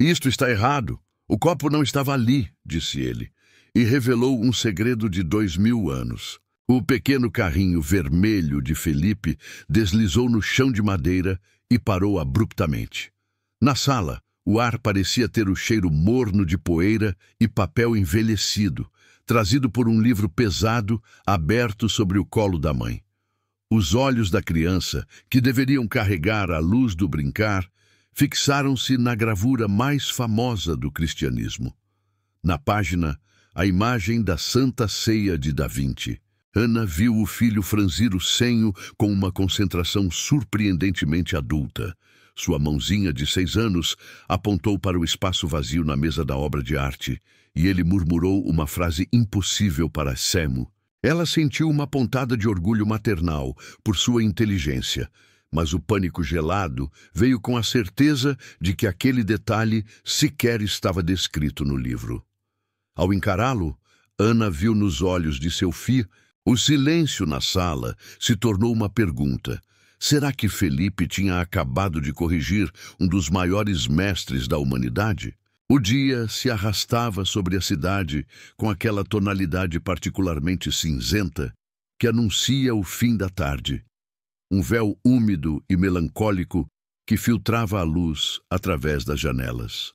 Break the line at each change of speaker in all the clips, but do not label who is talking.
Isto está errado. O copo não estava ali, disse ele, e revelou um segredo de 2000 anos. O pequeno carrinho vermelho de Felipe deslizou no chão de madeira e parou abruptamente. Na sala, o ar parecia ter o cheiro morno de poeira e papel envelhecido, trazido por um livro pesado aberto sobre o colo da mãe. Os olhos da criança, que deveriam carregar a luz do brincar, fixaram-se na gravura mais famosa do cristianismo. Na página, a imagem da Santa Ceia de Da Vinci. Ana viu o filho franzir o senho com uma concentração surpreendentemente adulta. Sua mãozinha de 6 anos apontou para o espaço vazio na mesa da obra de arte, e ele murmurou uma frase impossível para Samu. Ela sentiu uma pontada de orgulho maternal por sua inteligência, mas o pânico gelado veio com a certeza de que aquele detalhe sequer estava descrito no livro. Ao encará-lo, Ana viu nos olhos de seu filho. O silêncio na sala se tornou uma pergunta. Será que Felipe tinha acabado de corrigir um dos maiores mestres da humanidade? O dia se arrastava sobre a cidade com aquela tonalidade particularmente cinzenta que anuncia o fim da tarde. Um véu úmido e melancólico que filtrava a luz através das janelas.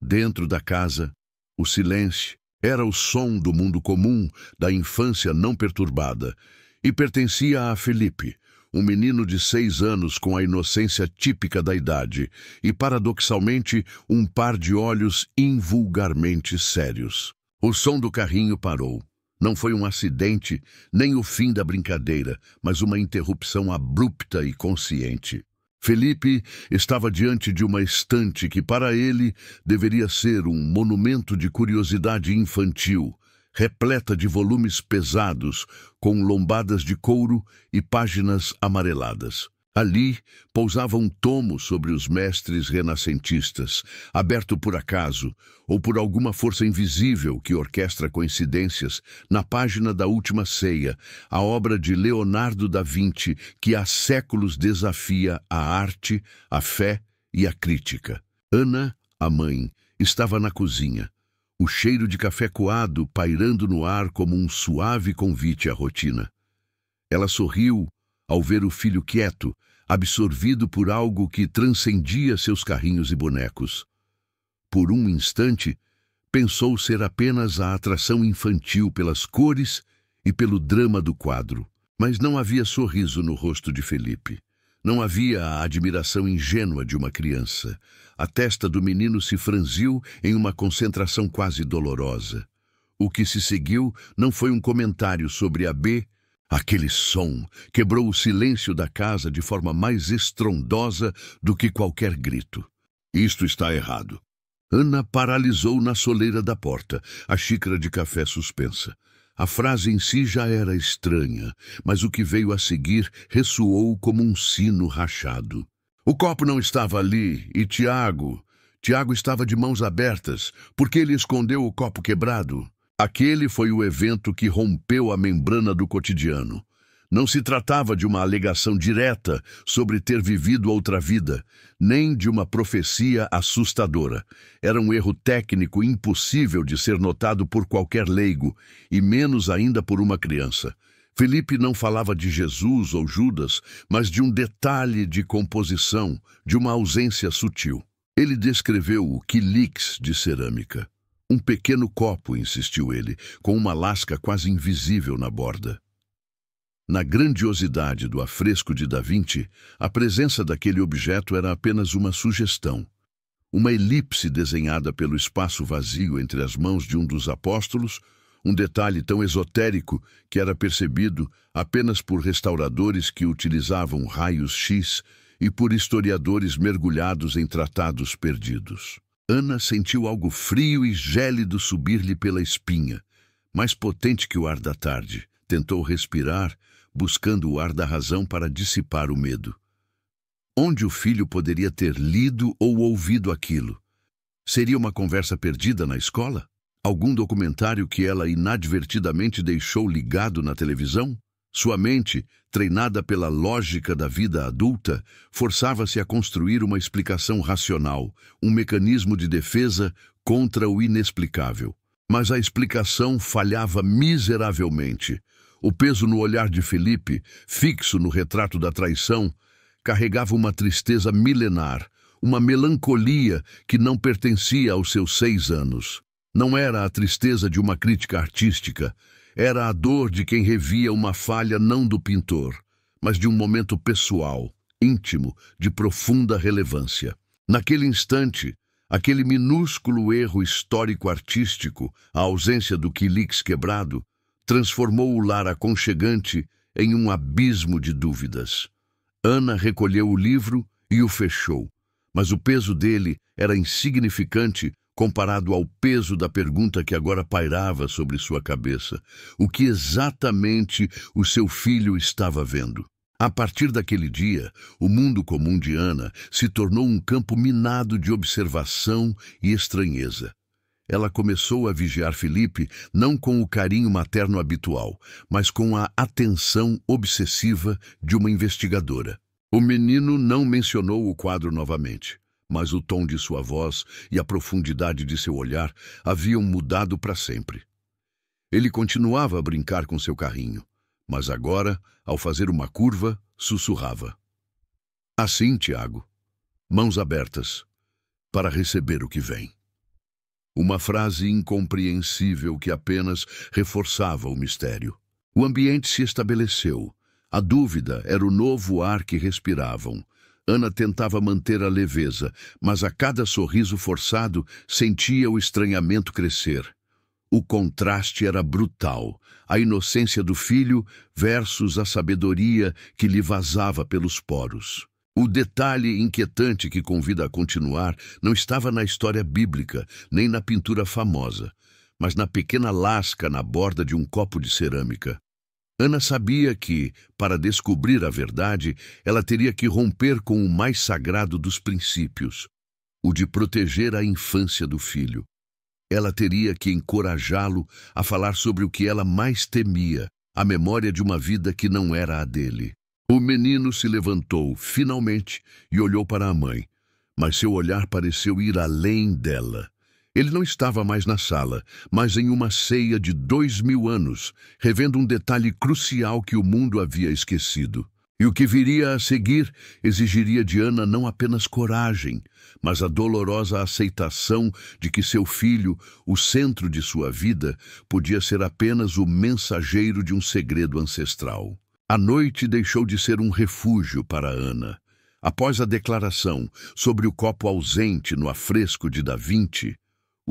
Dentro da casa, o silêncio era o som do mundo comum da infância não perturbada e pertencia a Felipe, um menino de 6 anos com a inocência típica da idade e, paradoxalmente, um par de olhos invulgarmente sérios. O som do carrinho parou. Não foi um acidente, nem o fim da brincadeira, mas uma interrupção abrupta e consciente. Felipe estava diante de uma estante que, para ele, deveria ser um monumento de curiosidade infantil, repleta de volumes pesados, com lombadas de couro e páginas amareladas. Ali pousava um tomo sobre os mestres renascentistas, aberto por acaso ou por alguma força invisível que orquestra coincidências, na página da Última Ceia, a obra de Leonardo da Vinci que há séculos desafia a arte, a fé e a crítica. Ana, a mãe, estava na cozinha, o cheiro de café coado pairando no ar como um suave convite à rotina. Ela sorriu ao ver o filho quieto, absorvido por algo que transcendia seus carrinhos e bonecos. Por um instante, pensou ser apenas a atração infantil pelas cores e pelo drama do quadro. Mas não havia sorriso no rosto de Felipe. Não havia a admiração ingênua de uma criança. A testa do menino se franziu em uma concentração quase dolorosa. O que se seguiu não foi um comentário sobre a B. Aquele som quebrou o silêncio da casa de forma mais estrondosa do que qualquer grito. Isto está errado. Ana paralisou na soleira da porta, a xícara de café suspensa. A frase em si já era estranha, mas o que veio a seguir ressoou como um sino rachado. O copo não estava ali, e Tiago estava de mãos abertas, porque ele escondeu o copo quebrado. Aquele foi o evento que rompeu a membrana do cotidiano. Não se tratava de uma alegação direta sobre ter vivido outra vida, nem de uma profecia assustadora. Era um erro técnico impossível de ser notado por qualquer leigo, e menos ainda por uma criança. Felipe não falava de Jesus ou Judas, mas de um detalhe de composição, de uma ausência sutil. Ele descreveu o quilix de cerâmica. Um pequeno copo, insistiu ele, com uma lasca quase invisível na borda. Na grandiosidade do afresco de Da Vinci, a presença daquele objeto era apenas uma sugestão. Uma elipse desenhada pelo espaço vazio entre as mãos de um dos apóstolos, um detalhe tão esotérico que era percebido apenas por restauradores que utilizavam raios X e por historiadores mergulhados em tratados perdidos. Ana sentiu algo frio e gélido subir-lhe pela espinha, mais potente que o ar da tarde. Tentou respirar, buscando o ar da razão para dissipar o medo. Onde o filho poderia ter lido ou ouvido aquilo? Seria uma conversa perdida na escola? Algum documentário que ela inadvertidamente deixou ligado na televisão? Sua mente, treinada pela lógica da vida adulta, forçava-se a construir uma explicação racional, um mecanismo de defesa contra o inexplicável. Mas a explicação falhava miseravelmente. O peso no olhar de Felipe, fixo no retrato da traição, carregava uma tristeza milenar, uma melancolia que não pertencia aos seus 6 anos. Não era a tristeza de uma crítica artística, era a dor de quem revia uma falha não do pintor, mas de um momento pessoal, íntimo, de profunda relevância. Naquele instante, aquele minúsculo erro histórico-artístico, a ausência do quilix quebrado, transformou o lar aconchegante em um abismo de dúvidas. Ana recolheu o livro e o fechou, mas o peso dele era insignificante comparado ao peso da pergunta que agora pairava sobre sua cabeça. O que exatamente o seu filho estava vendo? A partir daquele dia, o mundo comum de Ana se tornou um campo minado de observação e estranheza. Ela começou a vigiar Felipe não com o carinho materno habitual, mas com a atenção obsessiva de uma investigadora. O menino não mencionou o quadro novamente, mas o tom de sua voz e a profundidade de seu olhar haviam mudado para sempre. Ele continuava a brincar com seu carrinho, mas agora, ao fazer uma curva, sussurrava. Assim, Tiago, mãos abertas, para receber o que vem. Uma frase incompreensível que apenas reforçava o mistério. O ambiente se estabeleceu. A dúvida era o novo ar que respiravam. Ana tentava manter a leveza, mas a cada sorriso forçado sentia o estranhamento crescer. O contraste era brutal, a inocência do filho versus a sabedoria que lhe vazava pelos poros. O detalhe inquietante que convida a continuar não estava na história bíblica, nem na pintura famosa, mas na pequena lasca na borda de um copo de cerâmica. Ana sabia que, para descobrir a verdade, ela teria que romper com o mais sagrado dos princípios, o de proteger a infância do filho. Ela teria que encorajá-lo a falar sobre o que ela mais temia, a memória de uma vida que não era a dele. O menino se levantou, finalmente, e olhou para a mãe, mas seu olhar pareceu ir além dela. Ele não estava mais na sala, mas em uma ceia de 2000 anos, revendo um detalhe crucial que o mundo havia esquecido. E o que viria a seguir exigiria de Ana não apenas coragem, mas a dolorosa aceitação de que seu filho, o centro de sua vida, podia ser apenas o mensageiro de um segredo ancestral. A noite deixou de ser um refúgio para Ana. Após a declaração sobre o copo ausente no afresco de Da Vinci,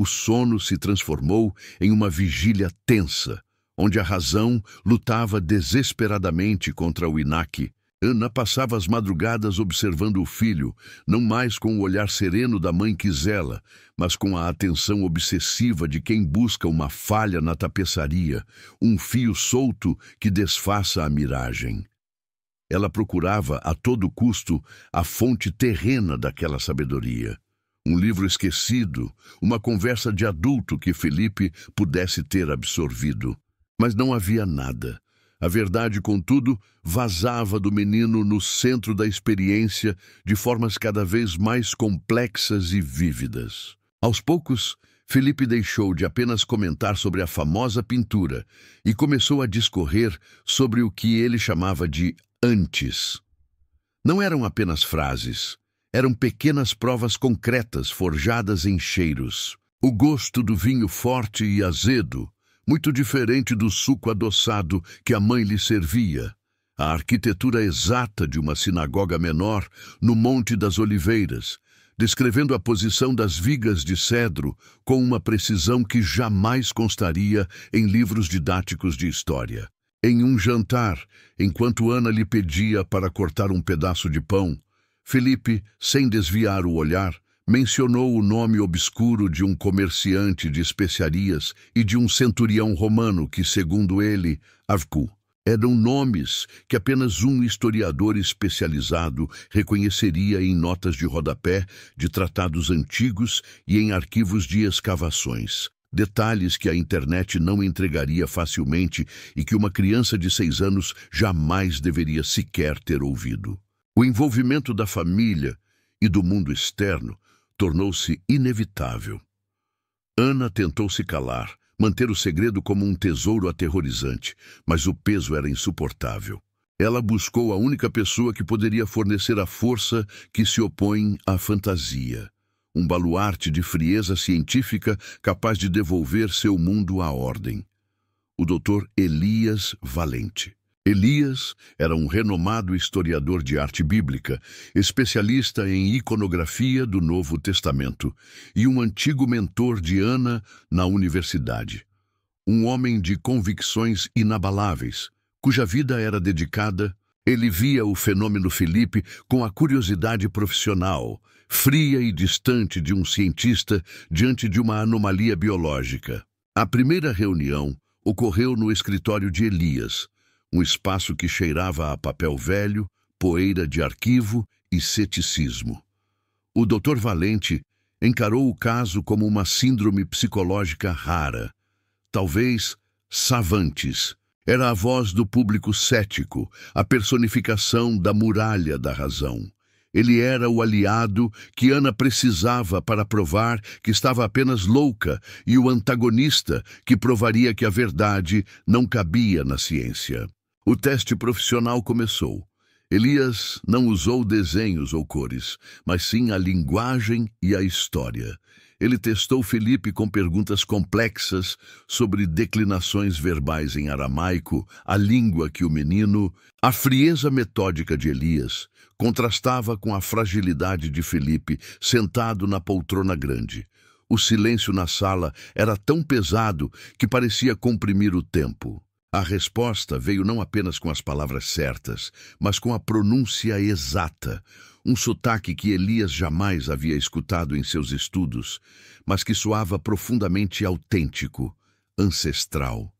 o sono se transformou em uma vigília tensa, onde a razão lutava desesperadamente contra o inaque. Ana passava as madrugadas observando o filho, não mais com o olhar sereno da mãe que zela, mas com a atenção obsessiva de quem busca uma falha na tapeçaria, um fio solto que desfaça a miragem. Ela procurava a todo custo a fonte terrena daquela sabedoria. Um livro esquecido, uma conversa de adulto que Felipe pudesse ter absorvido. Mas não havia nada. A verdade, contudo, vazava do menino no centro da experiência de formas cada vez mais complexas e vívidas. Aos poucos, Felipe deixou de apenas comentar sobre a famosa pintura e começou a discorrer sobre o que ele chamava de antes. Não eram apenas frases. Eram pequenas provas concretas forjadas em cheiros. O gosto do vinho forte e azedo, muito diferente do suco adoçado que a mãe lhe servia. A arquitetura exata de uma sinagoga menor no Monte das Oliveiras, descrevendo a posição das vigas de cedro com uma precisão que jamais constaria em livros didáticos de história. Em um jantar, enquanto Ana lhe pedia para cortar um pedaço de pão, Felipe, sem desviar o olhar, mencionou o nome obscuro de um comerciante de especiarias e de um centurião romano que, segundo ele, Avcu. Eram nomes que apenas um historiador especializado reconheceria em notas de rodapé de tratados antigos e em arquivos de escavações. detalhes que a internet não entregaria facilmente e que uma criança de 6 anos jamais deveria sequer ter ouvido. O envolvimento da família e do mundo externo tornou-se inevitável. Ana tentou se calar, manter o segredo como um tesouro aterrorizante, mas o peso era insuportável. Ela buscou a única pessoa que poderia fornecer a força que se opõe à fantasia. Um baluarte de frieza científica capaz de devolver seu mundo à ordem. O Dr. Elias Valente. Elias era um renomado historiador de arte bíblica, especialista em iconografia do Novo Testamento e um antigo mentor de Ana na universidade. Um homem de convicções inabaláveis, cuja vida era dedicada. Ele via o fenômeno Felipe com a curiosidade profissional, fria e distante de um cientista diante de uma anomalia biológica. A primeira reunião ocorreu no escritório de Elias, um espaço que cheirava a papel velho, poeira de arquivo e ceticismo. O Dr. Valente encarou o caso como uma síndrome psicológica rara, talvez Savantes. Era a voz do público cético, a personificação da muralha da razão. Ele era o aliado que Ana precisava para provar que estava apenas louca e o antagonista que provaria que a verdade não cabia na ciência. O teste profissional começou. Elias não usou desenhos ou cores, mas sim a linguagem e a história. Ele testou Felipe com perguntas complexas sobre declinações verbais em aramaico, a língua que o menino... A frieza metódica de Elias contrastava com a fragilidade de Felipe, sentado na poltrona grande. O silêncio na sala era tão pesado que parecia comprimir o tempo. A resposta veio não apenas com as palavras certas, mas com a pronúncia exata, um sotaque que Elias jamais havia escutado em seus estudos, mas que soava profundamente autêntico, ancestral.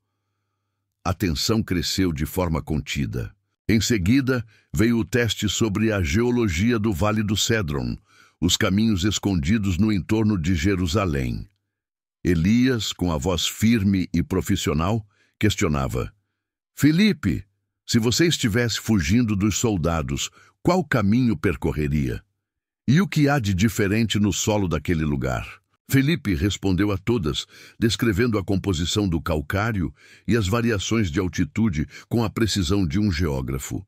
A tensão cresceu de forma contida. Em seguida, veio o teste sobre a geologia do Vale do Cédron, os caminhos escondidos no entorno de Jerusalém. Elias, com a voz firme e profissional, questionava: Felipe, se você estivesse fugindo dos soldados, qual caminho percorreria? E o que há de diferente no solo daquele lugar? Felipe respondeu a todas, descrevendo a composição do calcário e as variações de altitude com a precisão de um geógrafo.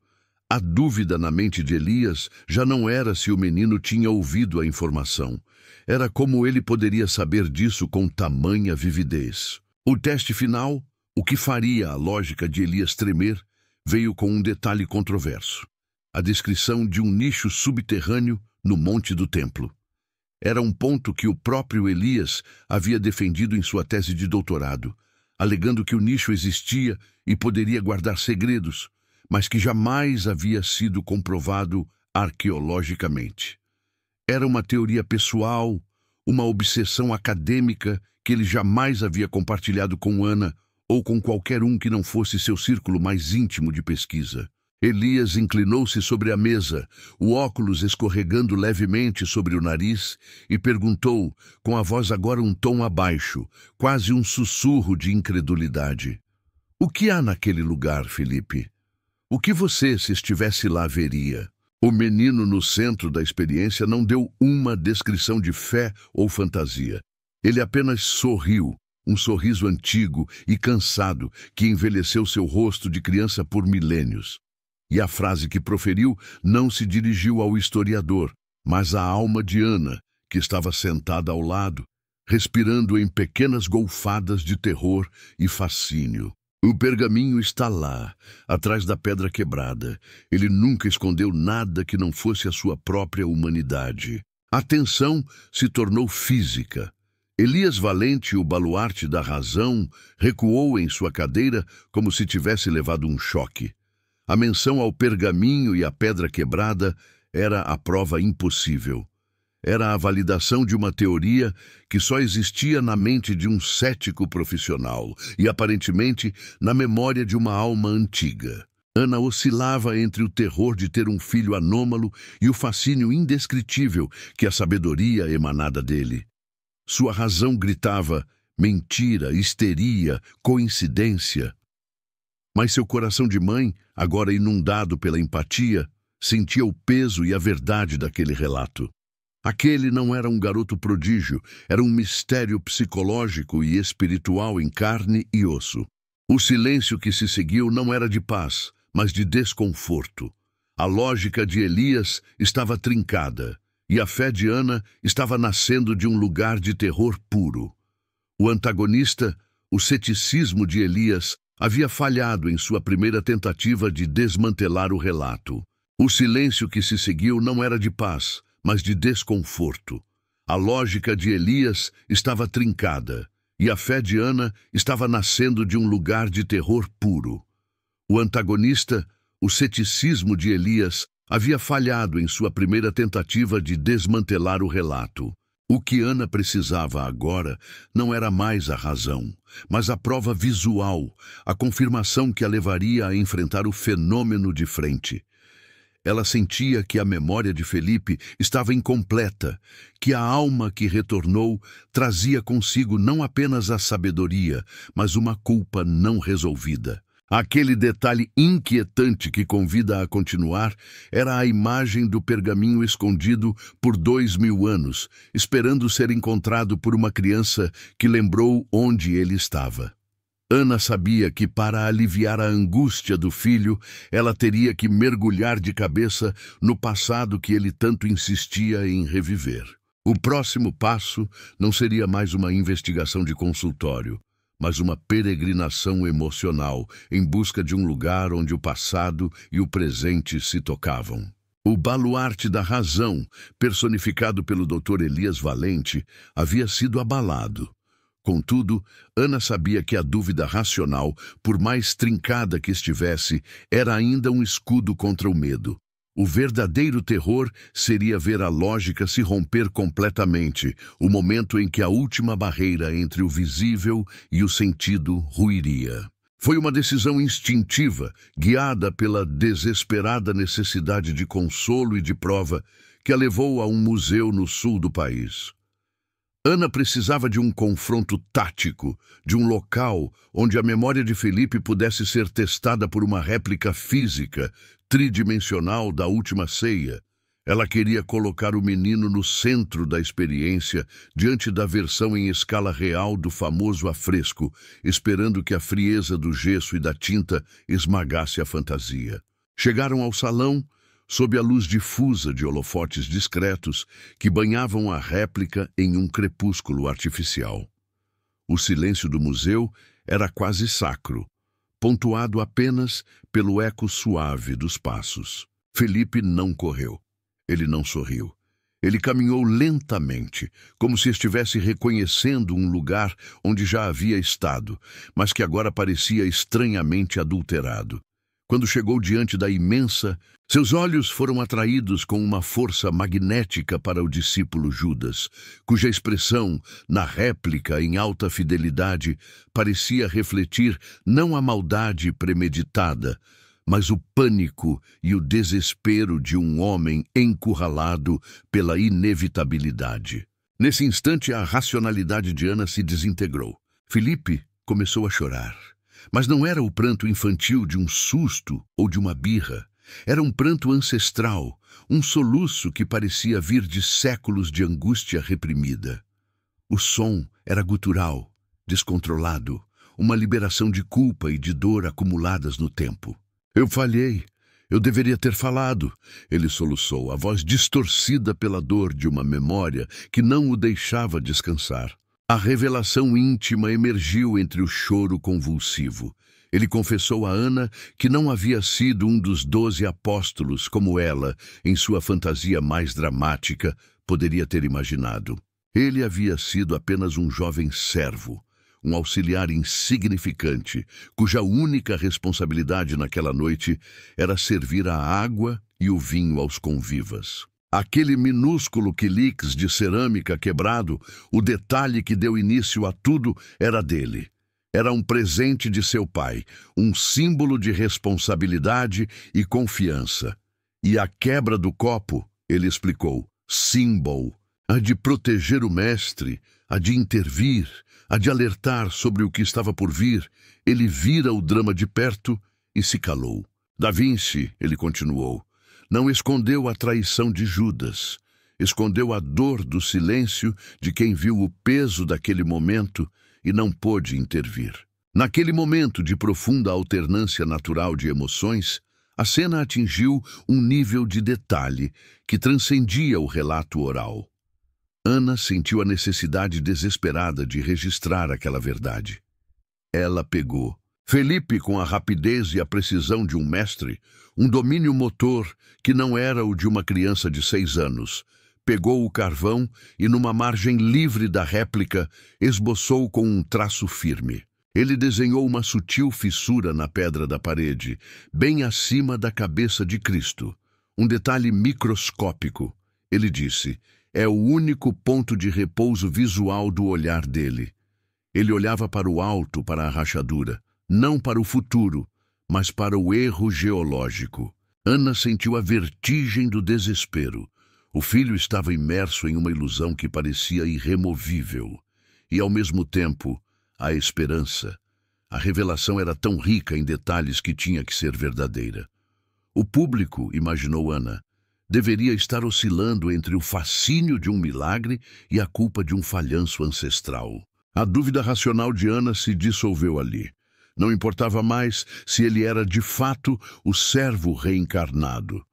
A dúvida na mente de Elias já não era se o menino tinha ouvido a informação. Era como ele poderia saber disso com tamanha vividez. O teste final, o que faria a lógica de Elias tremer, veio com um detalhe controverso: a descrição de um nicho subterrâneo no Monte do Templo. Era um ponto que o próprio Elias havia defendido em sua tese de doutorado, alegando que o nicho existia e poderia guardar segredos, mas que jamais havia sido comprovado arqueologicamente. Era uma teoria pessoal, uma obsessão acadêmica que ele jamais havia compartilhado com Ana ou com qualquer um que não fosse seu círculo mais íntimo de pesquisa. Elias inclinou-se sobre a mesa, o óculos escorregando levemente sobre o nariz, e perguntou, com a voz agora um tom abaixo, quase um sussurro de incredulidade: O que há naquele lugar, Felipe? O que você, se estivesse lá, veria? O menino no centro da experiência não deu uma descrição de fé ou fantasia. Ele apenas sorriu, um sorriso antigo e cansado que envelheceu seu rosto de criança por milênios. E a frase que proferiu não se dirigiu ao historiador, mas à alma de Ana, que estava sentada ao lado, respirando em pequenas golfadas de terror e fascínio. O pergaminho está lá, atrás da pedra quebrada. Ele nunca escondeu nada que não fosse a sua própria humanidade. A tensão se tornou física. Elias Valente, o baluarte da razão, recuou em sua cadeira como se tivesse levado um choque. A menção ao pergaminho e à pedra quebrada era a prova impossível. Era a validação de uma teoria que só existia na mente de um cético profissional e, aparentemente, na memória de uma alma antiga. Ana oscilava entre o terror de ter um filho anômalo e o fascínio indescritível que a sabedoria emanada dele. Sua razão gritava: mentira, histeria, coincidência. Mas seu coração de mãe, agora inundado pela empatia, sentia o peso e a verdade daquele relato. Aquele não era um garoto prodígio, era um mistério psicológico e espiritual em carne e osso. O silêncio que se seguiu não era de paz, mas de desconforto. A lógica de Elias estava trincada, e a fé de Ana estava nascendo de um lugar de terror puro. O antagonista, o ceticismo de Elias, havia falhado em sua primeira tentativa de desmantelar o relato. O silêncio que se seguiu não era de paz, mas de desconforto. A lógica de Elias estava trincada, e a fé de Ana estava nascendo de um lugar de terror puro. O antagonista, o ceticismo de Elias, havia falhado em sua primeira tentativa de desmantelar o relato. O que Ana precisava agora não era mais a razão, mas a prova visual, a confirmação que a levaria a enfrentar o fenômeno de frente. Ela sentia que a memória de Felipe estava incompleta, que a alma que retornou trazia consigo não apenas a sabedoria, mas uma culpa não resolvida. Aquele detalhe inquietante que convida a continuar era a imagem do pergaminho escondido por 2000 anos, esperando ser encontrado por uma criança que lembrou onde ele estava. Ana sabia que para aliviar a angústia do filho, ela teria que mergulhar de cabeça no passado que ele tanto insistia em reviver. O próximo passo não seria mais uma investigação de consultório, mas uma peregrinação emocional em busca de um lugar onde o passado e o presente se tocavam. O baluarte da razão, personificado pelo Dr. Elias Valente, havia sido abalado. Contudo, Ana sabia que a dúvida racional, por mais trincada que estivesse, era ainda um escudo contra o medo. O verdadeiro terror seria ver a lógica se romper completamente, o momento em que a última barreira entre o visível e o sentido ruiria. Foi uma decisão instintiva, guiada pela desesperada necessidade de consolo e de prova, que a levou a um museu no sul do país. Ana precisava de um confronto tático, de um local onde a memória de Felipe pudesse ser testada por uma réplica física, tridimensional da última ceia. Ela queria colocar o menino no centro da experiência, diante da versão em escala real do famoso afresco, esperando que a frieza do gesso e da tinta esmagasse a fantasia. Chegaram ao salão, sob a luz difusa de holofotes discretos que banhavam a réplica em um crepúsculo artificial. O silêncio do museu era quase sacro, pontuado apenas pelo eco suave dos passos. Felipe não correu. Ele não sorriu. Ele caminhou lentamente, como se estivesse reconhecendo um lugar onde já havia estado, mas que agora parecia estranhamente adulterado. Quando chegou diante da imensa, seus olhos foram atraídos com uma força magnética para o discípulo Judas, cuja expressão, na réplica em alta fidelidade, parecia refletir não a maldade premeditada, mas o pânico e o desespero de um homem encurralado pela inevitabilidade. Nesse instante, a racionalidade de Ana se desintegrou. Felipe começou a chorar. Mas não era o pranto infantil de um susto ou de uma birra. Era um pranto ancestral, um soluço que parecia vir de séculos de angústia reprimida. O som era gutural, descontrolado, uma liberação de culpa e de dor acumuladas no tempo. Eu falhei. Eu deveria ter falado, ele soluçou, a voz distorcida pela dor de uma memória que não o deixava descansar. A revelação íntima emergiu entre o choro convulsivo. Ele confessou a Ana que não havia sido um dos 12 apóstolos como ela, em sua fantasia mais dramática, poderia ter imaginado. Ele havia sido apenas um jovem servo, um auxiliar insignificante, cuja única responsabilidade naquela noite era servir a água e o vinho aos convivas. Aquele minúsculo quilix de cerâmica quebrado, o detalhe que deu início a tudo, era dele. Era um presente de seu pai, um símbolo de responsabilidade e confiança. E a quebra do copo, ele explicou, símbolo, a de proteger o mestre, a de intervir, a de alertar sobre o que estava por vir, ele vira o drama de perto e se calou. Da Vinci, ele continuou, não escondeu a traição de Judas, escondeu a dor do silêncio de quem viu o peso daquele momento e não pôde intervir. Naquele momento de profunda alternância natural de emoções, a cena atingiu um nível de detalhe que transcendia o relato oral. Ana sentiu a necessidade desesperada de registrar aquela verdade. Ela pegou. Felipe, com a rapidez e a precisão de um mestre, um domínio motor que não era o de uma criança de 6 anos, pegou o carvão e, numa margem livre da réplica, esboçou com um traço firme. Ele desenhou uma sutil fissura na pedra da parede, bem acima da cabeça de Cristo. Um detalhe microscópico. Ele disse, é o único ponto de repouso visual do olhar dele. Ele olhava para o alto, para a rachadura, não para o futuro, mas para o erro geológico. Ana sentiu a vertigem do desespero. O filho estava imerso em uma ilusão que parecia irremovível. E, ao mesmo tempo, a esperança. A revelação era tão rica em detalhes que tinha que ser verdadeira. O público, imaginou Ana, deveria estar oscilando entre o fascínio de um milagre e a culpa de um falhanço ancestral. A dúvida racional de Ana se dissolveu ali. Não importava mais se ele era de fato o servo reencarnado.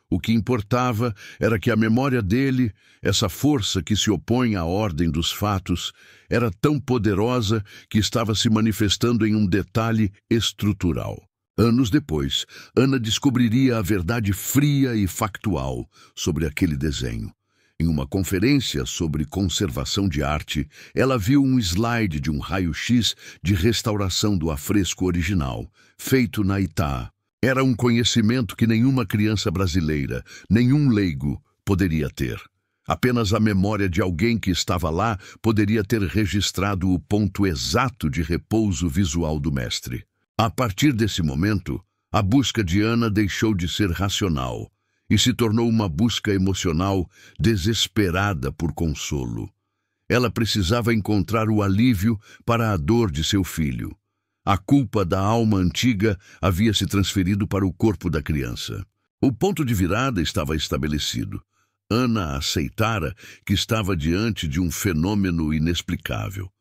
O que importava era que a memória dele, essa força que se opõe à ordem dos fatos, era tão poderosa que estava se manifestando em um detalhe estrutural. Anos depois, Ana descobriria a verdade fria e factual sobre aquele desenho. Em uma conferência sobre conservação de arte, ela viu um slide de um raio-x de restauração do afresco original, feito na Itá. Era um conhecimento que nenhuma criança brasileira, nenhum leigo, poderia ter. Apenas a memória de alguém que estava lá poderia ter registrado o ponto exato de repouso visual do mestre. A partir desse momento, a busca de Ana deixou de ser racional e se tornou uma busca emocional desesperada por consolo. Ela precisava encontrar o alívio para a dor de seu filho. A culpa da alma antiga havia se transferido para o corpo da criança. O ponto de virada estava estabelecido. Ana aceitara que estava diante de um fenômeno inexplicável.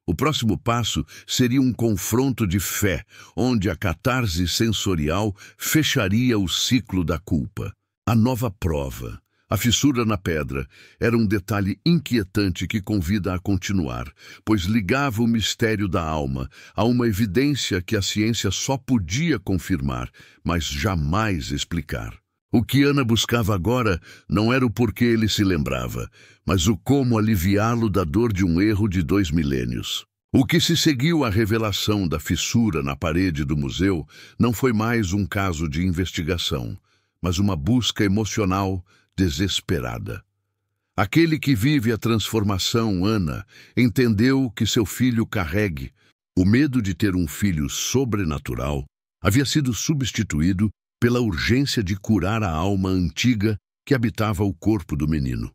O próximo passo seria um confronto de fé, onde a catarse sensorial fecharia o ciclo da culpa. A nova prova, a fissura na pedra, era um detalhe inquietante que convida a continuar, pois ligava o mistério da alma a uma evidência que a ciência só podia confirmar, mas jamais explicar. O que Ana buscava agora não era o porquê ele se lembrava, mas o como aliviá-lo da dor de um erro de 2 milênios. O que se seguiu à revelação da fissura na parede do museu não foi mais um caso de investigação, mas uma busca emocional desesperada. Aquele que vive a transformação, Ana, entendeu que seu filho carregue. O medo de ter um filho sobrenatural havia sido substituído pela urgência de curar a alma antiga que habitava o corpo do menino.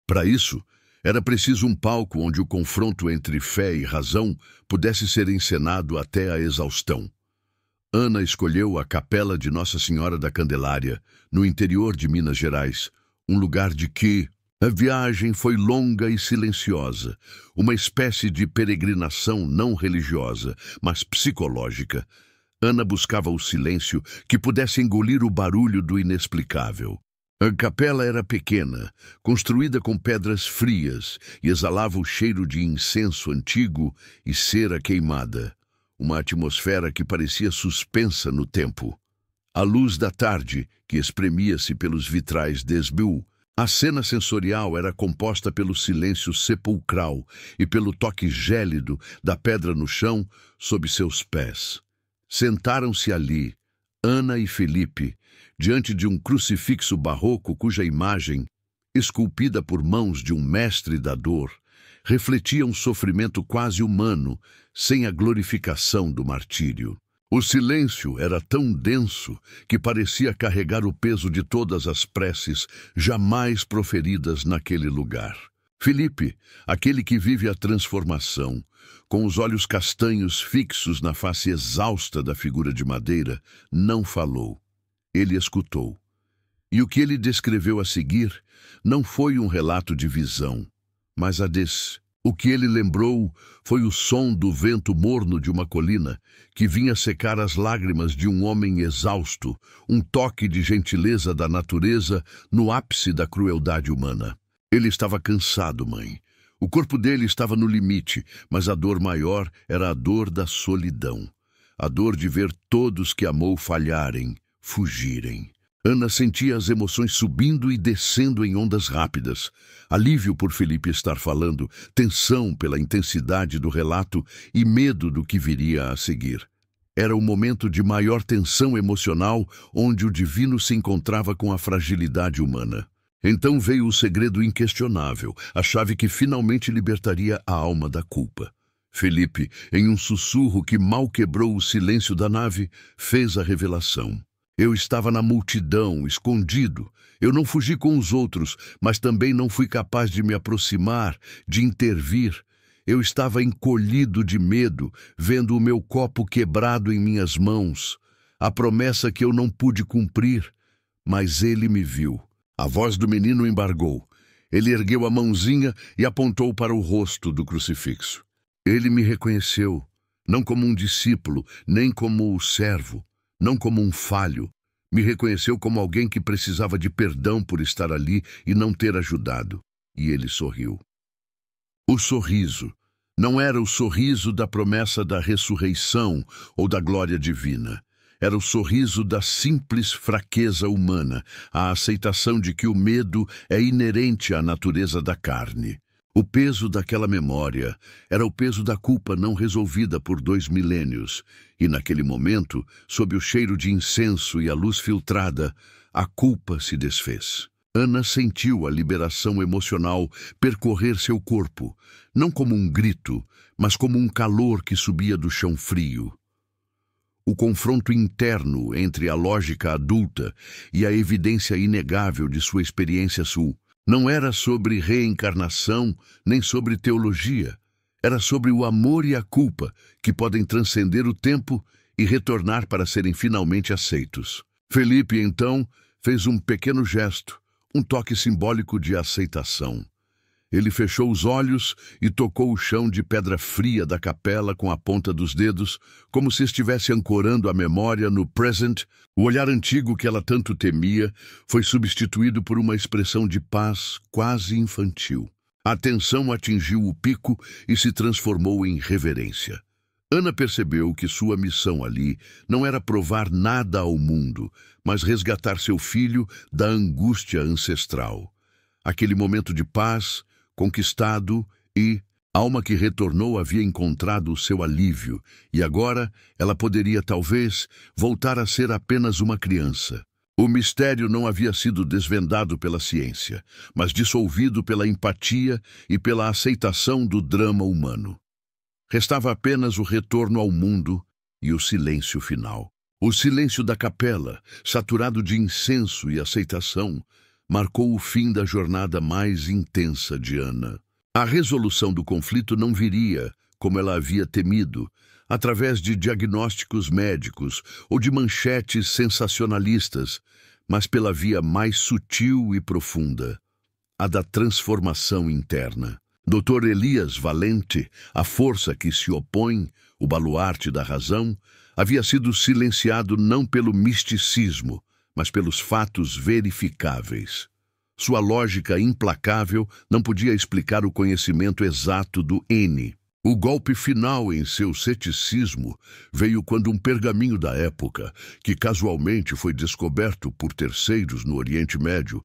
Para isso, era preciso um palco onde o confronto entre fé e razão pudesse ser encenado até a exaustão. Ana escolheu a Capela de Nossa Senhora da Candelária, no interior de Minas Gerais, um lugar de que a viagem foi longa e silenciosa, uma espécie de peregrinação não religiosa, mas psicológica. Ana buscava o silêncio que pudesse engolir o barulho do inexplicável. A capela era pequena, construída com pedras frias e exalava o cheiro de incenso antigo e cera queimada, uma atmosfera que parecia suspensa no tempo. A luz da tarde, que espremia-se pelos vitrais desviou, a cena sensorial era composta pelo silêncio sepulcral e pelo toque gélido da pedra no chão sob seus pés. Sentaram-se ali, Ana e Felipe, diante de um crucifixo barroco cuja imagem, esculpida por mãos de um mestre da dor, refletia um sofrimento quase humano, sem a glorificação do martírio. O silêncio era tão denso que parecia carregar o peso de todas as preces jamais proferidas naquele lugar. Felipe, aquele que vive a transformação, com os olhos castanhos fixos na face exausta da figura de madeira, não falou. Ele escutou. E o que ele descreveu a seguir não foi um relato de visão, mas o que ele lembrou foi o som do vento morno de uma colina que vinha secar as lágrimas de um homem exausto, um toque de gentileza da natureza no ápice da crueldade humana. Ele estava cansado, mãe. O corpo dele estava no limite, mas a dor maior era a dor da solidão. A dor de ver todos que amou falharem, fugirem. Ana sentia as emoções subindo e descendo em ondas rápidas. Alívio por Felipe estar falando, tensão pela intensidade do relato e medo do que viria a seguir. Era o momento de maior tensão emocional onde o divino se encontrava com a fragilidade humana. Então veio o segredo inquestionável, a chave que finalmente libertaria a alma da culpa. Felipe, em um sussurro que mal quebrou o silêncio da nave, fez a revelação. Eu estava na multidão, escondido. Eu não fugi com os outros, mas também não fui capaz de me aproximar, de intervir. Eu estava encolhido de medo, vendo o meu copo quebrado em minhas mãos. A promessa que eu não pude cumprir, mas ele me viu. A voz do menino embargou. Ele ergueu a mãozinha e apontou para o rosto do crucifixo. Ele me reconheceu, não como um discípulo, nem como servo. Não como um falho, me reconheceu como alguém que precisava de perdão por estar ali e não ter ajudado. E ele sorriu. O sorriso não era o sorriso da promessa da ressurreição ou da glória divina. Era o sorriso da simples fraqueza humana, a aceitação de que o medo é inerente à natureza da carne. O peso daquela memória era o peso da culpa não resolvida por 2 milênios, e naquele momento, sob o cheiro de incenso e a luz filtrada, a culpa se desfez. Ana sentiu a liberação emocional percorrer seu corpo, não como um grito, mas como um calor que subia do chão frio. O confronto interno entre a lógica adulta e a evidência inegável de sua experiência não era sobre reencarnação, nem sobre teologia. Era sobre o amor e a culpa, que podem transcender o tempo e retornar para serem finalmente aceitos. Felipe, então, fez um pequeno gesto, um toque simbólico de aceitação. Ele fechou os olhos e tocou o chão de pedra fria da capela com a ponta dos dedos, como se estivesse ancorando a memória no present. O olhar antigo que ela tanto temia foi substituído por uma expressão de paz quase infantil. A tensão atingiu o pico e se transformou em reverência. Ana percebeu que sua missão ali não era provar nada ao mundo, mas resgatar seu filho da angústia ancestral. Aquele momento de paz, conquistado e, alma que retornou havia encontrado o seu alívio, e agora ela poderia talvez voltar a ser apenas uma criança. O mistério não havia sido desvendado pela ciência, mas dissolvido pela empatia e pela aceitação do drama humano. Restava apenas o retorno ao mundo e o silêncio final. O silêncio da capela, saturado de incenso e aceitação, marcou o fim da jornada mais intensa de Ana. A resolução do conflito não viria, como ela havia temido, através de diagnósticos médicos ou de manchetes sensacionalistas, mas pela via mais sutil e profunda, a da transformação interna. Dr. Elias Valente, a força que se opõe, o baluarte da razão, havia sido silenciado não pelo misticismo, mas pelos fatos verificáveis. Sua lógica implacável não podia explicar o conhecimento exato do N. O golpe final em seu ceticismo veio quando um pergaminho da época, que casualmente foi descoberto por terceiros no Oriente Médio,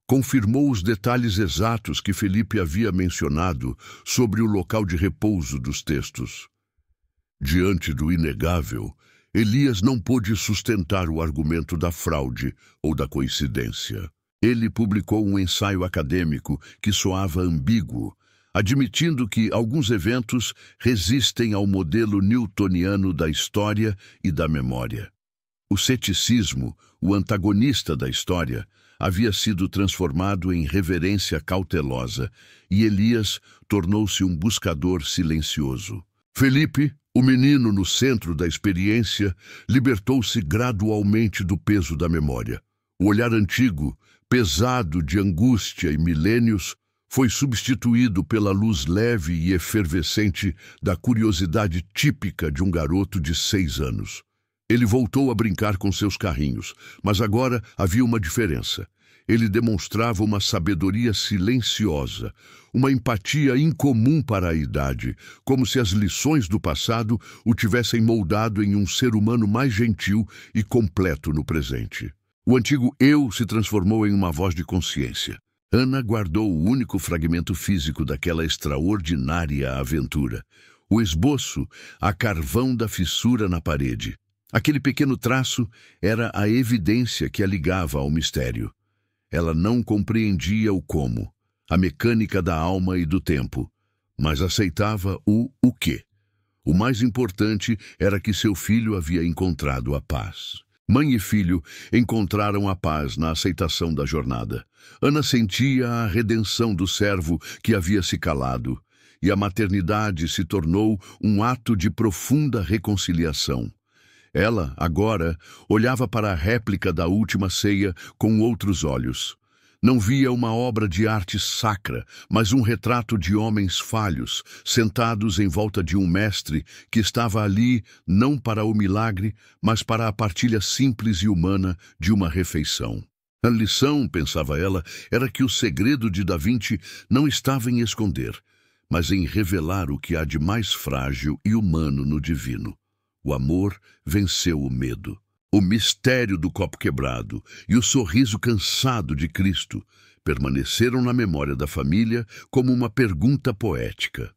confirmou os detalhes exatos que Felipe havia mencionado sobre o local de repouso dos textos. Diante do inegável, Elias não pôde sustentar o argumento da fraude ou da coincidência. Ele publicou um ensaio acadêmico que soava ambíguo, admitindo que alguns eventos resistem ao modelo newtoniano da história e da memória. O ceticismo, o antagonista da história, havia sido transformado em reverência cautelosa, e Elias tornou-se um buscador silencioso. Felipe, o menino no centro da experiência, libertou-se gradualmente do peso da memória. O olhar antigo, pesado de angústia e milênios, foi substituído pela luz leve e efervescente da curiosidade típica de um garoto de 6 anos. Ele voltou a brincar com seus carrinhos, mas agora havia uma diferença. Ele demonstrava uma sabedoria silenciosa, uma empatia incomum para a idade, como se as lições do passado o tivessem moldado em um ser humano mais gentil e completo no presente. O antigo eu se transformou em uma voz de consciência. Ana guardou o único fragmento físico daquela extraordinária aventura, o esboço a carvão da fissura na parede. Aquele pequeno traço era a evidência que a ligava ao mistério. Ela não compreendia o como, a mecânica da alma e do tempo, mas aceitava o quê. O mais importante era que seu filho havia encontrado a paz. Mãe e filho encontraram a paz na aceitação da jornada. Ana sentia a redenção do servo que havia se calado, e a maternidade se tornou um ato de profunda reconciliação. Ela, agora, olhava para a réplica da última ceia com outros olhos. Não via uma obra de arte sacra, mas um retrato de homens falhos, sentados em volta de um mestre que estava ali não para o milagre, mas para a partilha simples e humana de uma refeição. A lição, pensava ela, era que o segredo de Da Vinci não estava em esconder, mas em revelar o que há de mais frágil e humano no divino. O amor venceu o medo. O mistério do copo quebrado e o sorriso cansado de Cristo permaneceram na memória da família como uma pergunta poética.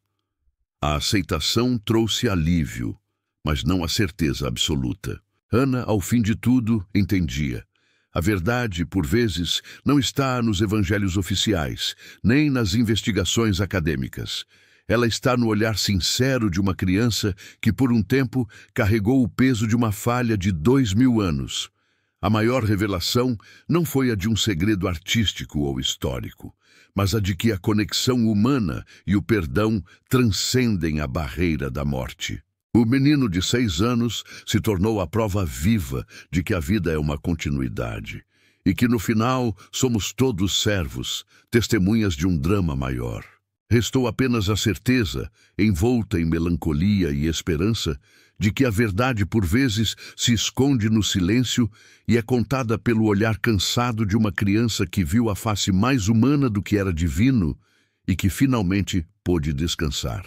A aceitação trouxe alívio, mas não a certeza absoluta. Ana, ao fim de tudo, entendia. A verdade, por vezes, não está nos evangelhos oficiais, nem nas investigações acadêmicas. Ela está no olhar sincero de uma criança que, por um tempo, carregou o peso de uma falha de 2000 anos. A maior revelação não foi a de um segredo artístico ou histórico, mas a de que a conexão humana e o perdão transcendem a barreira da morte. O menino de 6 anos se tornou a prova viva de que a vida é uma continuidade e que, no final, somos todos servos, testemunhas de um drama maior. Restou apenas a certeza, envolta em melancolia e esperança, de que a verdade por vezes se esconde no silêncio e é contada pelo olhar cansado de uma criança que viu a face mais humana do que era divino e que finalmente pôde descansar.